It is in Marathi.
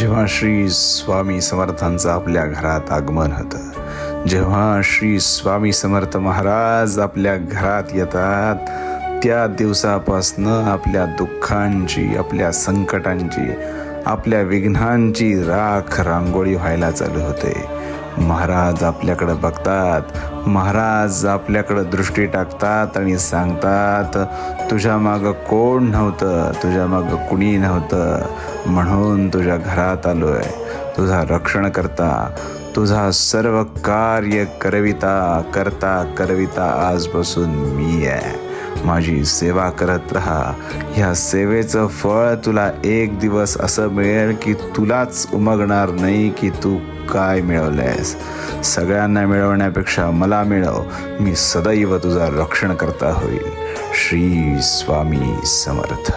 जेव्हा श्री स्वामी समर्थांचं आपल्या घरात आगमन होतं, जेव्हा श्री स्वामी समर्थ महाराज आपल्या घरात येतात, त्या दिवसापासनं आपल्या दुःखांची, आपल्या संकटांची, आपल्या विघ्नांची राख रांगोळी व्हायला चालू होते. महाराज आपल्याकडं बघतात, महाराज आपल्याकडं दृष्टी टाकतात आणि सांगतात, तुझ्या मागं कोण नव्हतं, तुझ्या मागं कुणी नव्हतं, म्हणून तुझ्या घरात आलोय. तुझा रक्षण करता, तुझा सर्व कार्य करविता आजपासून मी आहे. माझी सेवा करत राहा. ह्या सेवेचं फळ तुला एक दिवस असं मिळेल की तुलाच उमगणार नाही की तू काय मिळवलंयस. सगळ्यांना मिळवण्यापेक्षा मला मिळव. मी सदैव तुझा रक्षण करता होईल. श्री स्वामी समर्थ.